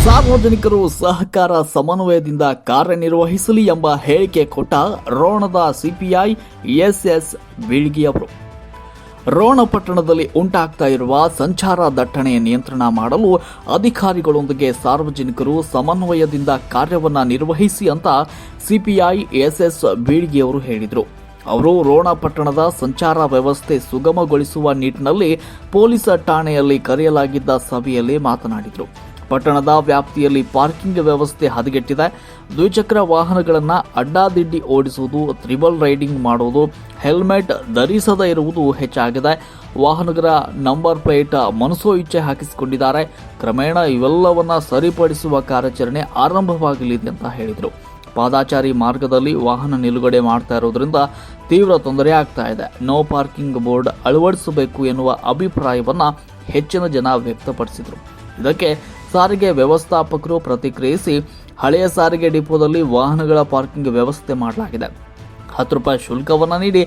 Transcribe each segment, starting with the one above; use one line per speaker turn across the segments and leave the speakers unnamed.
ಸಾರ್ವಜನಿಕರು ಸಹಕಾರ ಸಮನ್ವಯದಿಂದ ಕಾರ್ಯನಿರ್ವಹಿಸಲಿ ಎಂಬ ಹೇಳಿಕೆ ಕೊಟ್ಟ ರೋಣದ ಸಿಪಿಐ ಎಸ್ಎಸ್ ಬೀಳ್ಗಿ ಅವರು ರೋಣ ಪಟ್ಟಣದಲ್ಲಿ ಉಂಟಾಗ್ತಾ ಇರುವ ಸಂಚಾರ ದಟ್ಟಣೆ ನಿಯಂತ್ರಣ ಮಾಡಲು ಅಧಿಕಾರಿಗಳೊಂದಿಗೆ ಸಾರ್ವಜನಿಕರು ಸಮನ್ವಯದಿಂದ ಕಾರ್ಯವನ್ನು ನಿರ್ವಹಿಸಿ ಅಂತ ಸಿಪಿಐ ಎಸ್ಎಸ್ ಬೀಳ್ಗಿ ಅವರು ಹೇಳಿದರು. ಅವರು ರೋಣ ಪಟ್ಟಣದ ಸಂಚಾರ ವ್ಯವಸ್ಥೆ ಸುಗಮಗೊಳಿಸುವ ನಿಟ್ಟಿನಲ್ಲಿ ಪೊಲೀಸ್ ಠಾಣೆಯಲ್ಲಿ ಕರೆಯಲಾಗಿದ್ದ ಸಭೆಯಲ್ಲಿ ಮಾತನಾಡಿದರು. ಪಟ್ಟಣದ ವ್ಯಾಪ್ತಿಯಲ್ಲಿ ಪಾರ್ಕಿಂಗ್ ವ್ಯವಸ್ಥೆ ಹದಗೆಟ್ಟಿದೆ. ದ್ವಿಚಕ್ರ ವಾಹನಗಳನ್ನು ಅಡ್ಡಾದಿಡ್ಡಿ ಓಡಿಸುವುದು, ತ್ರಿಬಲ್ ರೈಡಿಂಗ್ ಮಾಡುವುದು, ಹೆಲ್ಮೆಟ್ ಧರಿಸದೇ ಇರುವುದು ಹೆಚ್ಚಾಗಿದೆ. ವಾಹನಗಳ ನಂಬರ್ ಪ್ಲೇಟ್ ಮನಸೋ ಇಚ್ಛೆ ಹಾಕಿಸಿಕೊಂಡಿದ್ದಾರೆ. ಕ್ರಮೇಣ ಇವೆಲ್ಲವನ್ನ ಸರಿಪಡಿಸುವ ಕಾರ್ಯಾಚರಣೆ ಆರಂಭವಾಗಲಿದೆ ಅಂತ ಹೇಳಿದರು. ಪಾದಾಚಾರಿ ಮಾರ್ಗದಲ್ಲಿ ವಾಹನ ನಿಲುಗಡೆ ಮಾಡ್ತಾ ಇರೋದ್ರಿಂದ ತೀವ್ರ ತೊಂದರೆ ಆಗ್ತಾ ಇದೆ. ನೋ ಪಾರ್ಕಿಂಗ್ ಬೋರ್ಡ್ ಅಳವಡಿಸಬೇಕು ಎನ್ನುವ ಅಭಿಪ್ರಾಯವನ್ನ ಹೆಚ್ಚಿನ ಜನ ವ್ಯಕ್ತಪಡಿಸಿದರು. ಇದಕ್ಕೆ ಸಾರಿಗೆ ವ್ಯವಸ್ಥಾಪಕರು ಪ್ರತಿಕ್ರಿಯಿಸಿ, ಹಳೆಯ ಸಾರಿಗೆ ಡಿಪೋದಲ್ಲಿ ವಾಹನಗಳ ಪಾರ್ಕಿಂಗ್ ವ್ಯವಸ್ಥೆ ಮಾಡಲಾಗಿದೆ. 10 ರೂಪಾಯಿ ಶುಲ್ಕವನ್ನು ನೀಡಿ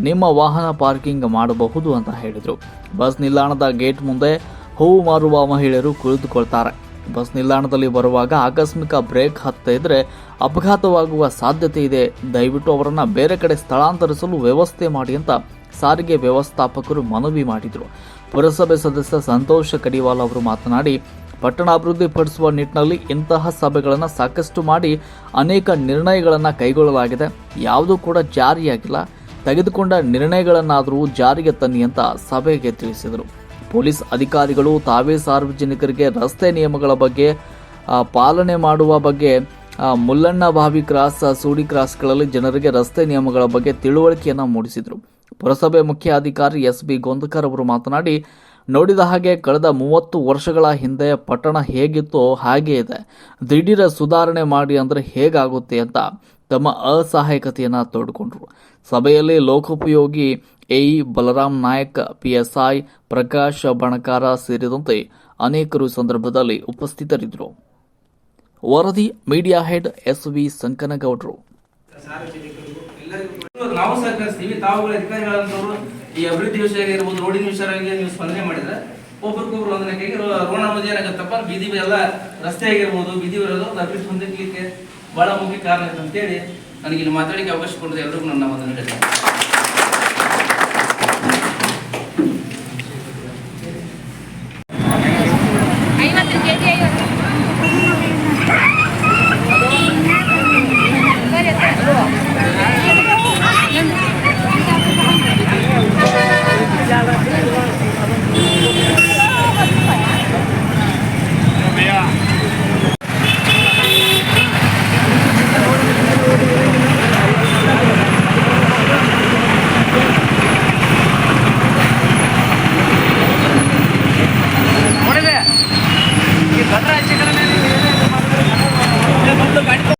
ನಿಮ್ಮ ವಾಹನ ಪಾರ್ಕಿಂಗ್ ಮಾಡಬಹುದು ಅಂತ ಹೇಳಿದರು. ಬಸ್ ನಿಲ್ದಾಣದ ಗೇಟ್ ಮುಂದೆ ಹೂವು ಮಾರುವ ಮಹಿಳೆಯರು ಕುಳಿತುಕೊಳ್ತಾರೆ. ಬಸ್ ನಿಲ್ದಾಣದಲ್ಲಿ ಬರುವಾಗ ಆಕಸ್ಮಿಕ ಬ್ರೇಕ್ ಹತ್ತದೇ ಇದ್ರೆ ಅಪಘಾತವಾಗುವ ಸಾಧ್ಯತೆ ಇದೆ. ದಯವಿಟ್ಟು ಅವರನ್ನು ಬೇರೆ ಕಡೆ ಸ್ಥಳಾಂತರಿಸಲು ವ್ಯವಸ್ಥೆ ಮಾಡಿ ಅಂತ ಸಾರಿಗೆ ವ್ಯವಸ್ಥಾಪಕರು ಮನವಿ ಮಾಡಿದರು. ಪುರಸಭೆ ಸದಸ್ಯ ಸಂತೋಷ್ ಕಡಿವಾಲ್ ಅವರು ಮಾತನಾಡಿ, ಪಟ್ಟಣ ಅಭಿವೃದ್ಧಿಪಡಿಸುವ ನಿಟ್ಟಿನಲ್ಲಿ ಇಂತಹ ಸಭೆಗಳನ್ನು ಸಾಕಷ್ಟು ಮಾಡಿ ಅನೇಕ ನಿರ್ಣಯಗಳನ್ನು ಕೈಗೊಳ್ಳಲಾಗಿದೆ. ಯಾವುದೂ ಕೂಡ ಜಾರಿಯಾಗಿಲ್ಲ. ತೆಗೆದುಕೊಂಡ ನಿರ್ಣಯಗಳನ್ನಾದರೂ ಜಾರಿಗೆ ತನ್ನಿ ಅಂತ ಸಭೆಗೆ ತಿಳಿಸಿದರು. ಪೊಲೀಸ್ ಅಧಿಕಾರಿಗಳು ತಾವೇ ಸಾರ್ವಜನಿಕರಿಗೆ ರಸ್ತೆ ನಿಯಮಗಳ ಬಗ್ಗೆ ಪಾಲನೆ ಮಾಡುವ ಬಗ್ಗೆ ಮುಲ್ಲಣ್ಣ ಬಾವಿ ಕ್ರಾಸ್, ಸೂಡಿ ಕ್ರಾಸ್ಗಳಲ್ಲಿ ಜನರಿಗೆ ರಸ್ತೆ ನಿಯಮಗಳ ಬಗ್ಗೆ ತಿಳುವಳಿಕೆಯನ್ನು ಮೂಡಿಸಿದರು. ಪುರಸಭೆ ಮುಖ್ಯ ಅಧಿಕಾರಿ ಎಸ್.ಬಿ. ಗೊಂದಕರ್ ಅವರು ಮಾತನಾಡಿ, ನೋಡಿದ ಹಾಗೆ ಕಳೆದ 30 ವರ್ಷಗಳ ಹಿಂದೆ ಪಟ್ಟಣ ಹೇಗಿತ್ತೋ ಹಾಗೇ ಇದೆ. ದಿಢೀರ ಸುಧಾರಣೆ ಮಾಡಿ ಅಂದರೆ ಹೇಗಾಗುತ್ತೆ ಅಂತ ತಮ್ಮ ಅಸಹಾಯಕತೆಯನ್ನು ತೋಡಿಕೊಂಡರು. ಸಭೆಯಲ್ಲಿ ಲೋಕೋಪಯೋಗಿ ಎಇ ಬಲರಾಮ್ ನಾಯಕ್, ಪಿಎಸ್ಐ ಪ್ರಕಾಶ್ ಬಣಕಾರ ಸೇರಿದಂತೆ ಅನೇಕರು ಸಂದರ್ಭದಲ್ಲಿ ಉಪಸ್ಥಿತರಿದ್ದರು. ವರದಿ ಮೀಡಿಯಾ ಹೆಡ್ ಎಸ್.ವಿ. ಸಂಕನಗೌಡರು.
ನಾವು ಸಹಕರಿಸ್ತೀವಿ. ತಾವುಗಳ ಅಧಿಕಾರಿಗಳಂತವರು ಈ ಅಭಿವೃದ್ಧಿ ವಿಷಯ ಇರ್ಬೋದು, ರೋಡಿನ ವಿಷಯವಾಗಿ ನೀವು ಸ್ಪಂದನೆ ಮಾಡಿದ್ರೆ ಒಬ್ಬರಿಗೊಬ್ರು ಒಂದಕ್ಕೆ ರೋಣ ಮಧ್ಯೆ ಏನಾಗತ್ತಪ್ಪ, ಬೀದಿ ಎಲ್ಲ ರಸ್ತೆ ಆಗಿರ್ಬೋದು, ಬೀದಿ ಇರೋದು ಅಭಿವೃದ್ಧಿ ಹೊಂದಲಿಕ್ಕೆ ಬಹಳ ಮುಖ್ಯ ಕಾರಣ ಅಂತೇಳಿ ನನಗೆ ಇಲ್ಲಿ ಮಾತಾಡಲಿಕ್ಕೆ ಅವಕಾಶ ಕೊಡೋದು ಎಲ್ಲರಿಗೂ ನನ್ನ ವಂದನೆಗಳು.